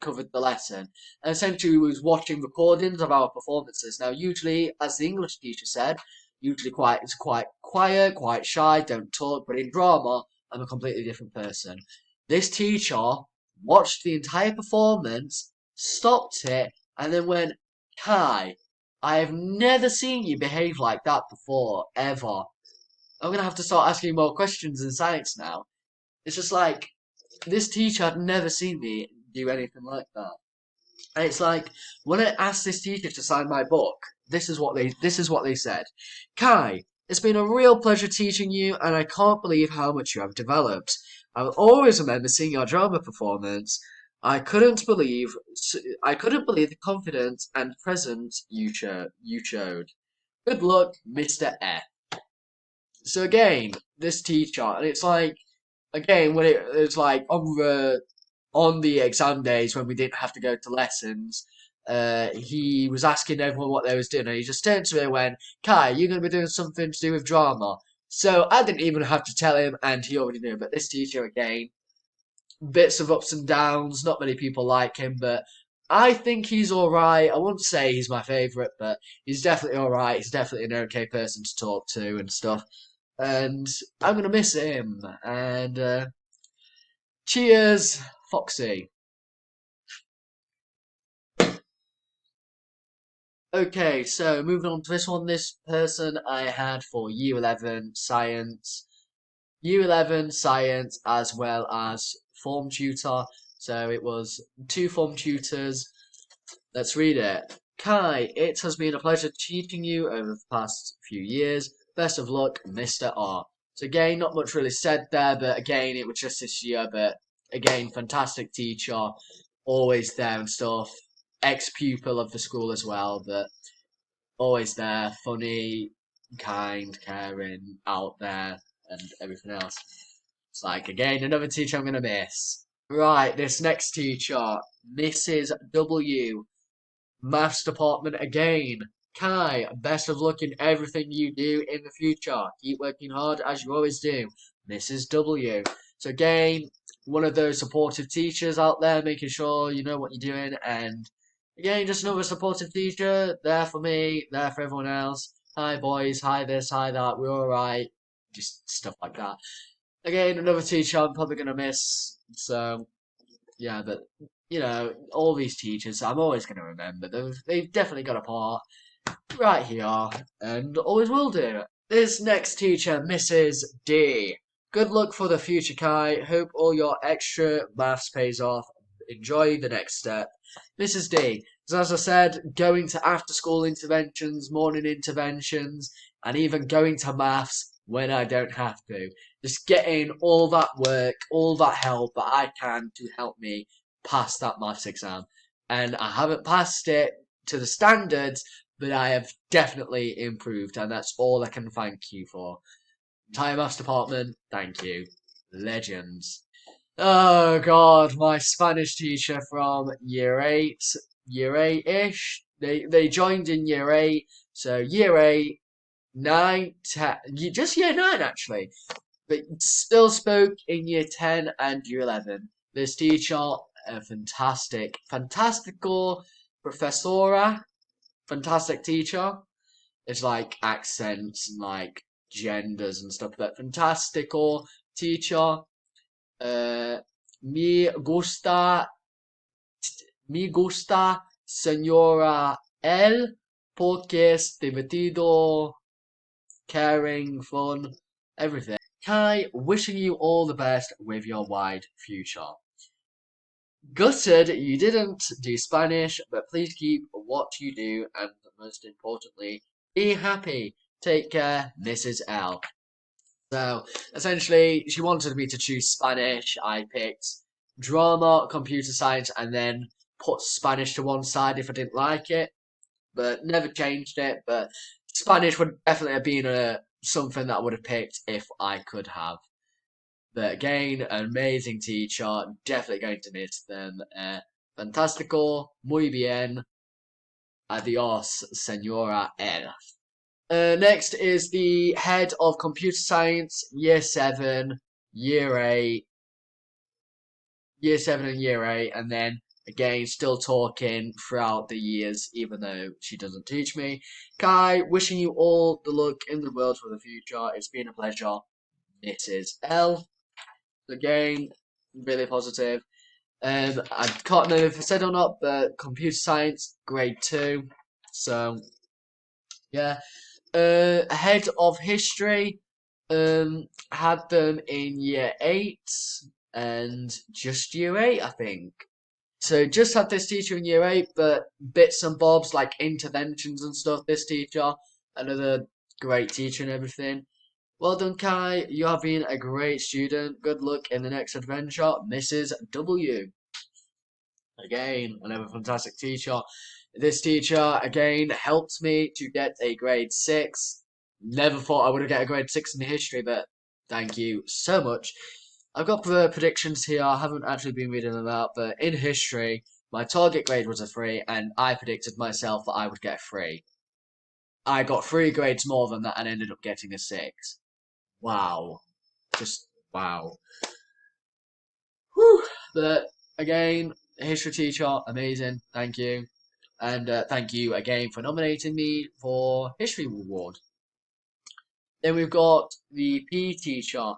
covered the lesson. And essentially, we was watching recordings of our performances. Now, usually, as the English teacher said, usually quite quiet, quite shy, don't talk. But in drama, I'm a completely different person. This teacher watched the entire performance, stopped it, and then went, "Kai, I have never seen you behave like that before, ever. I'm gonna have to start asking more questions in science now." It's just like this teacher had never seen me do anything like that. And it's like when I asked this teacher to sign my book, this is what they said. Kai, it's been a real pleasure teaching you, and I can't believe how much you have developed. I will always remember seeing your drama performance. I couldn't believe I couldn't believe the confidence and presence you showed. Good luck, Mr. F. So again, this teacher, and it's like again when it's like on the exam days when we didn't have to go to lessons, he was asking everyone what they was doing, and he just turned to me and went, "Kai, you're going to be doing something to do with drama." So I didn't even have to tell him, and he already knew. But this teacher, again, bits of ups and downs. Not many people like him, but I think he's all right. I wouldn't say he's my favourite, but he's definitely all right. He's definitely an okay person to talk to and stuff. And I'm gonna miss him. And cheers, Foxy. Okay, so moving on to this one. This person I had for Year 11 Science. Year 11 Science as well as form tutor. So it was two form tutors. Let's read it. Kai, it has been a pleasure teaching you over the past few years. Best of luck, Mr. R. So again, not much really said there, but again, it was just this year. But again, fantastic teacher, always there and stuff. Ex-pupil of the school as well, but always there, funny, kind, caring, out there, and everything else. It's like, again, another teacher I'm going to miss. Right, this next teacher, Mrs. W. Maths department again. Kai, best of luck in everything you do in the future. Keep working hard as you always do. Mrs. W. So again, one of those supportive teachers out there, making sure you know what you're doing, and again, just another supportive teacher, there for me, there for everyone else. Hi boys, hi this, hi that, we're alright. Just stuff like that. Again, another teacher I'm probably gonna miss. So yeah, but all these teachers, I'm always going to remember them. They've definitely got a part right here, and always will do. This next teacher, Mrs. D. Good luck for the future, Kai. Hope all your extra maths pays off. Enjoy the next step. Mrs. D. As I said, going to after school interventions, morning interventions, and even going to maths when I don't have to. Just getting all that work, all that help that I can to help me pass that maths exam. And I haven't passed it to the standards, but I have definitely improved, and that's all I can thank you for. Entire maths department, thank you. Legends. Oh god, my Spanish teacher from year 8-ish. They joined in year 8, so year 8, 9, 10, just year 9 actually, but still spoke in year 10 and year 11. This teacher, a fantastical professora, fantastic teacher. It's like accents and like genders and stuff, but fantastical teacher. Uh, me gusta, me gusta, señora L, porque es divertido, caring, fun, everything. Kai, wishing you all the best with your wide future. Gutted you didn't do Spanish, but please keep what you do, and most importantly, be happy. Take care, Mrs. L. So, essentially, she wanted me to choose Spanish. I picked drama, computer science, and then put Spanish to one side if I didn't like it, but never changed it. But Spanish would definitely have been something that I would have picked if I could have. But again, an amazing teacher. Definitely going to miss them. Fantástico, muy bien. Adiós, señora L. Next is the head of computer science, year 7, year 8, year 7 and year 8, and then again, still talking throughout the years, even though she doesn't teach me. Kai, wishing you all the luck in the world for the future. It's been a pleasure. Mrs. L. Again, really positive. I can't know if I said or not, but computer science, grade 2. So, yeah. Head of history, had them in year 8 and just year 8, I think. So just had this teacher in year 8, but bits and bobs like interventions and stuff. This teacher, another great teacher and everything. Well done, Kai. You have been a great student. Good luck in the next adventure, Mrs. W. Again, another fantastic teacher. This teacher, again, helped me to get a grade 6. Never thought I would have get a grade 6 in history, but thank you so much. I've got the predictions here. I haven't actually been reading them out, but in history, my target grade was a 3, and I predicted myself that I would get 3. I got 3 grades more than that and ended up getting a 6. Wow. Just wow. Whew. But again, history teacher, amazing. Thank you. And thank you again for nominating me for History Award. Then we've got the PE teacher.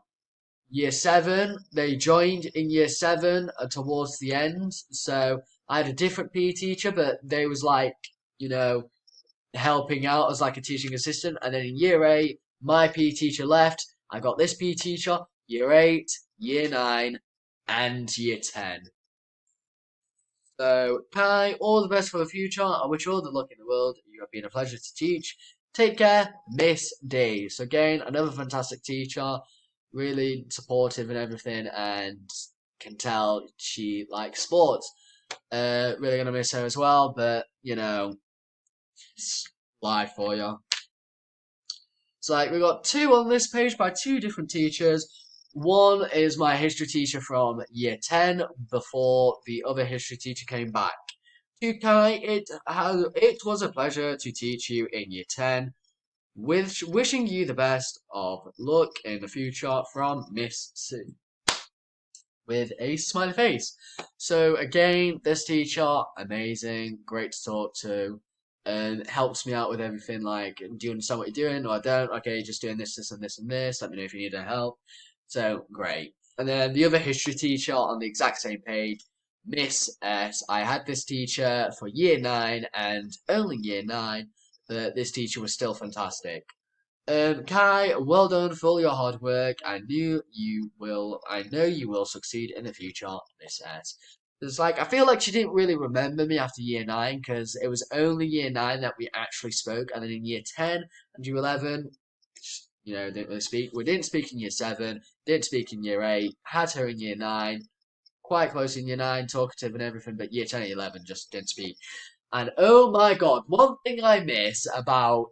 Year 7, they joined in year 7 towards the end. So I had a different PE teacher, but they was like, you know, helping out as like a teaching assistant. And then in year 8, my PE teacher left. I got this PE teacher, year 8, year 9, and year 10. So, Kai, all the best for the future. I wish you all the luck in the world. You have been a pleasure to teach. Take care, Miss D. So again, another fantastic teacher, really supportive and everything, and can tell she likes sports. Really gonna miss her as well, but you know, it's life for you. So like we got 2 on this page by 2 different teachers. One is my history teacher from year 10 before the other history teacher came back. To Kai, it was a pleasure to teach you in year 10. Wishing you the best of luck in the future from Miss Sue. With a smiley face. So again, this teacher, amazing, great to talk to, and helps me out with everything like, do you understand what you're doing? No, I don't. Okay, just doing this, this, and this, and this. Let me know if you need any help. So great. And then the other history teacher on the exact same page, Miss S. I had this teacher for year 9 and only year 9, but this teacher was still fantastic. Kai, well done for all your hard work. I know you will succeed in the future, Miss S. It's like, I feel like she didn't really remember me after year 9, because it was only year 9 that we actually spoke, and then in year 10 and year 11, didn't really speak. We didn't speak in year 7, didn't speak in year 8, had her in year 9, quite close in year 9, talkative and everything, but year 10 and 11 just didn't speak. And oh my god, one thing I miss about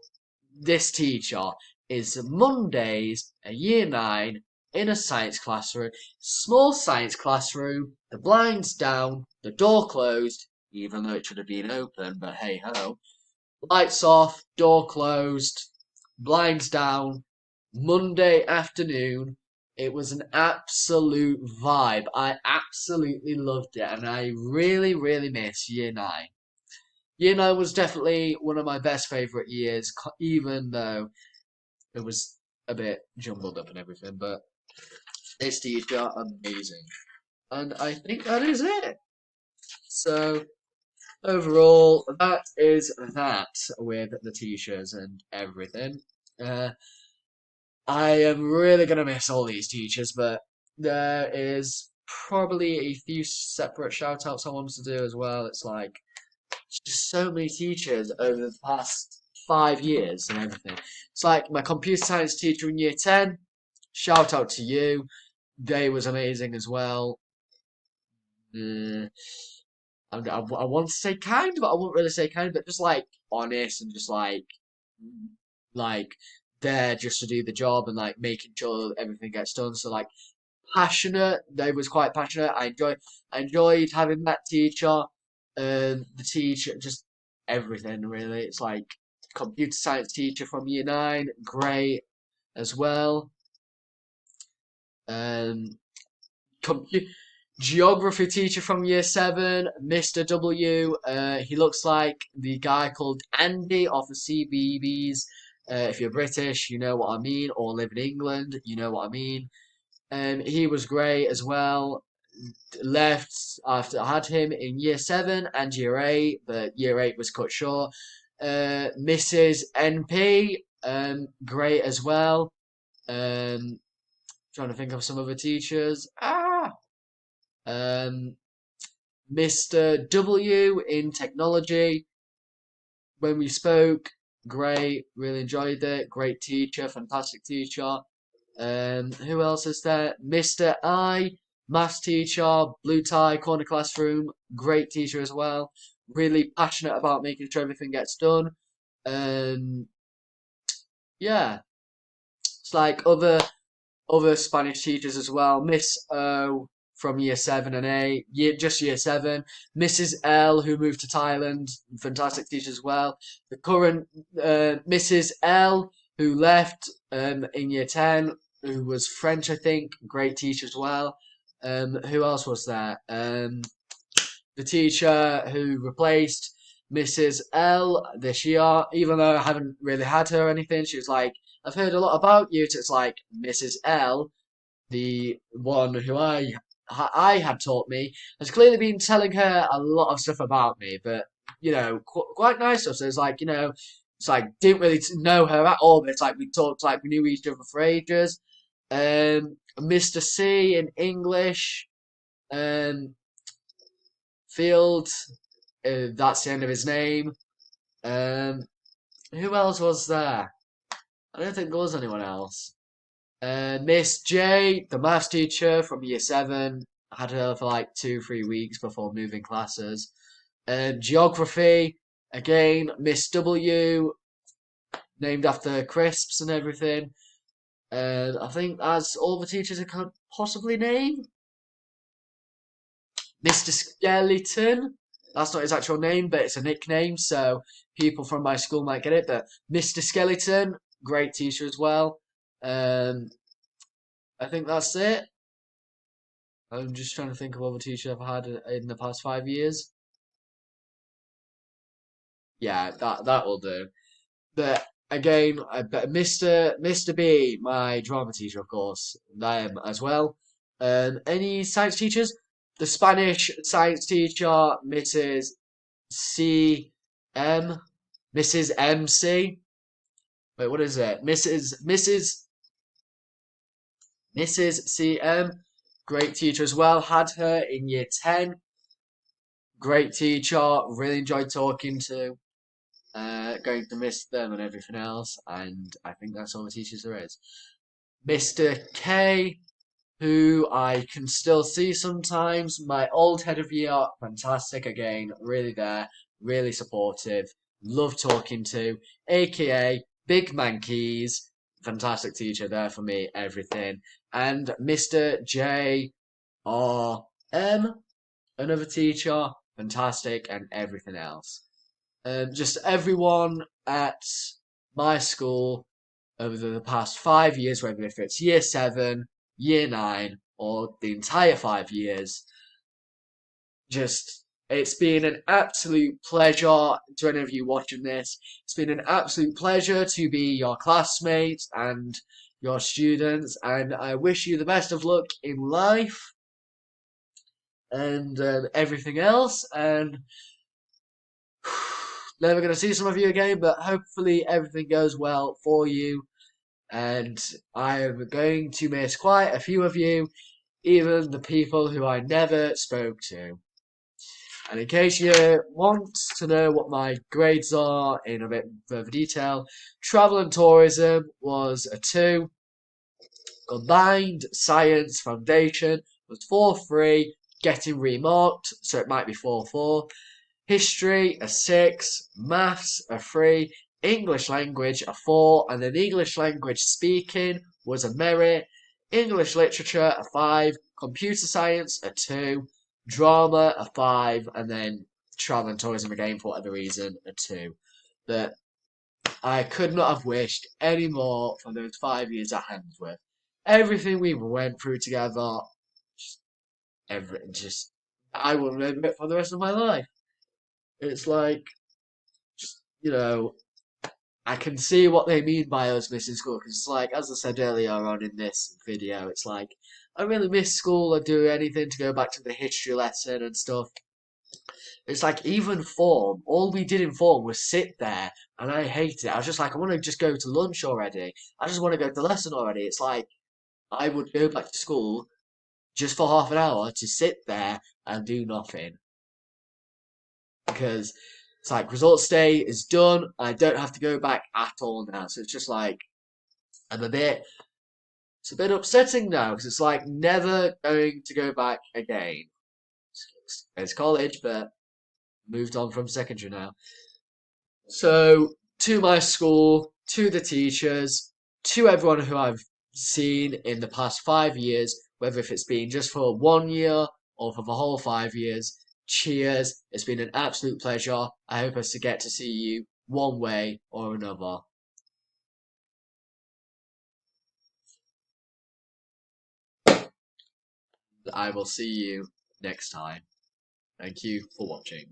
this teacher is Mondays at year 9 in a science classroom, small science classroom, the blinds down, the door closed, even though it should have been open, but hey ho. Lights off, door closed, blinds down, Monday afternoon. It was an absolute vibe. I absolutely loved it, and I really, really miss year 9. Year 9 was definitely one of my best favourite years, even though it was a bit jumbled up and everything, but this teacher, amazing. And I think that is it. So, overall, that is that with the teachers and everything. Uh, I am really going to miss all these teachers, but there is probably a few separate shout outs I wanted to do as well. It's like, just so many teachers over the past 5 years and everything. It's like my computer science teacher in year 10, shout out to you. They was amazing as well. I want to say kind, but I won't really say kind, but just like honest and just like there just to do the job and like making sure everything gets done. So like passionate. They was quite passionate. I enjoyed having that teacher. The teacher, just everything really. It's like computer science teacher from year 9, great as well. Compu Geography teacher from year 7, Mr. W. He looks like the guy called Andy off of CBeebies. If you're British, you know what I mean, or live in England, you know what I mean. He was great as well. Left after I had him in year 7 and year 8, but year 8 was cut short. Mrs. NP, great as well. Trying to think of some other teachers. Mr. W in technology. When we spoke, great, really enjoyed it. Great teacher, fantastic teacher. Who else is there? Mr. I, maths teacher, blue tie, corner classroom, great teacher as well. Really passionate about making sure everything gets done. Yeah, it's like other Spanish teachers as well. Miss O from year 7 and 8, just year 7. Mrs. L, who moved to Thailand, fantastic teacher as well. The current Mrs. L, who left in year 10, who was French, I think, great teacher as well. Who else was there? The teacher who replaced Mrs. L this year, even though I haven't really had her or anything, she was like, I've heard a lot about you. So it's like Mrs. L, the one who I had taught me, has clearly been telling her a lot of stuff about me, but quite nice stuff. So it's like it's like didn't really know her at all, but it's like we talked like we knew each other for ages. Mr. C in English, Field, that's the end of his name. Who else was there? I don't think there was anyone else. Miss J, the maths teacher from year 7, had her for like 2-3 weeks before moving classes. Geography, again, Miss W, named after crisps and everything. I think that's all the teachers I could possibly name. Mr. Skeleton, that's not his actual name, but it's a nickname, so people from my school might get it. But Mr. Skeleton, great teacher as well. I think that's it. I'm just trying to think of other teachers I've had in the past 5 years. Yeah, that will do. But again, Mr. B, my drama teacher, of course, them as well. Any science teachers? The Spanish science teacher, C M, Mrs. MC. Wait, what is it? Mrs. CM, great teacher as well. Had her in year 10. Great teacher, really enjoyed talking to. Going to miss them and everything else, and I think that's all the teachers there is. Mr. K, who I can still see sometimes, my old head of year, fantastic again, really there, really supportive, love talking to, aka Big Man Keys, fantastic teacher there for me, everything. And Mr. J R M, another teacher, fantastic, and everything else. Just everyone at my school over the past 5 years, whether if it's year 7, year 9, or the entire 5 years, it's been an absolute pleasure to any of you watching this. It's been an absolute pleasure to be your classmates and your students, and I wish you the best of luck in life and everything else, and never going to see some of you again, but hopefully everything goes well for you, and I am going to miss quite a few of you, even the people who I never spoke to. And in case you want to know what my grades are in a bit further detail, travel and tourism was a 2. Combined science foundation was 4-3, getting remarked, so it might be 4-4. History a 6, maths a 3, English language a 4, and then English language speaking was a merit, English literature a 5, computer science a 2, drama a 5, and then travel and tourism again for whatever reason a 2. But I could not have wished any more for those 5 years at Handsworth. Everything we went through together, just, just I will remember it for the rest of my life. It's like, just, I can see what they mean by us missing school because it's like, as I said earlier on in this video, it's like I really miss school or do anything to go back to the history lesson and stuff. It's like even form, all we did in form was sit there and I hated it. I was just like, I want to just go to lunch already. I just want to go to lesson already. It's like I would go back to school just for half an hour to sit there and do nothing. Because it's like results day is done. I don't have to go back at all now. So it's just like I'm it's a bit upsetting now because it's like never going to go back again. It's college, but moved on from secondary now. So, to my school, to the teachers, to everyone who I've seen in the past 5 years, whether if it's been just for 1 year or for the whole 5 years, cheers. It's been an absolute pleasure. I hope us to get to see you one way or another. I will see you next time. Thank you for watching.